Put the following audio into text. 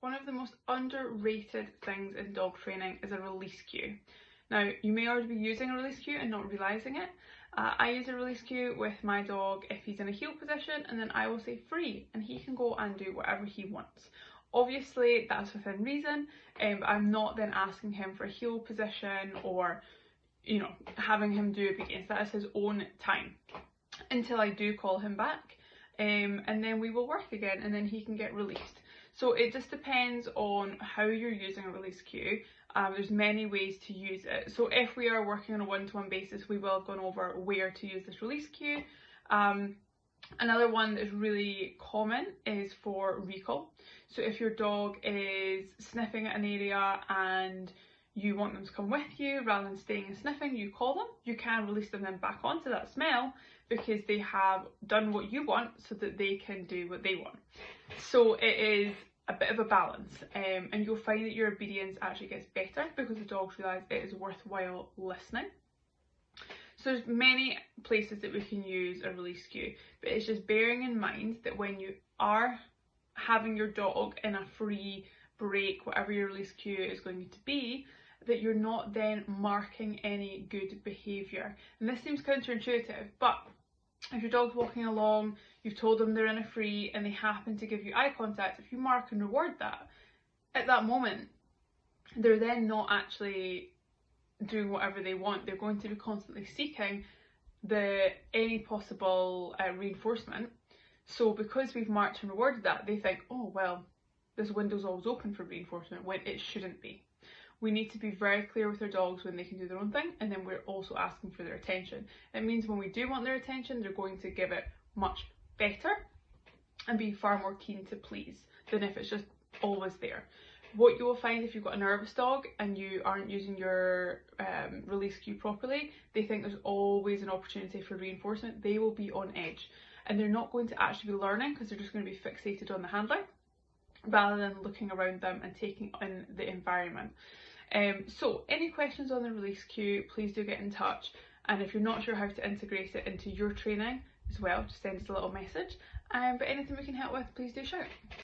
One of the most underrated things in dog training is a release cue. Now, you may already be using a release cue and not realising it. I use a release cue with my dog if he's in a heel position, and then I will say free and he can go and do whatever he wants. Obviously that's within reason, but I'm not then asking him for a heel position or, you know, having him do it against that. Is his own time until I do call him back, and then we will work again and then he can get released. So it just depends on how you're using a release cue. There's many ways to use it. So if we are working on a one-to-one basis, we will have gone over where to use this release cue. Another one that is really common is for recall. So if your dog is sniffing at an area and you want them to come with you rather than staying and sniffing, you call them. You can release them then back onto that smell because they have done what you want so that they can do what they want. So it is a bit of a balance, and you'll find that your obedience actually gets better because the dogs realise it is worthwhile listening. So there's many places that we can use a release cue, but it's just bearing in mind that when you are having your dog in a free break, whatever your release cue is going to be, that you're not then marking any good behaviour. And this seems counterintuitive, but if your dog's walking along, you've told them they're in a free and they happen to give you eye contact, if you mark and reward that, at that moment, they're then not actually doing whatever they want. They're going to be constantly seeking any possible reinforcement. So because we've marked and rewarded that, they think, oh well, this window's always open for reinforcement, when it shouldn't be. We need to be very clear with our dogs when they can do their own thing, and then we're also asking for their attention. It means when we do want their attention, they're going to give it much better and be far more keen to please than if it's just always there. What you will find if you've got a nervous dog and you aren't using your release cue properly, they think there's always an opportunity for reinforcement. They will be on edge and they're not going to actually be learning because they're just going to be fixated on the handler rather than looking around them and taking in the environment. So any questions on the release cue, please do get in touch, and if you're not sure how to integrate it into your training as well, just send us a little message. But anything we can help with, please do shout.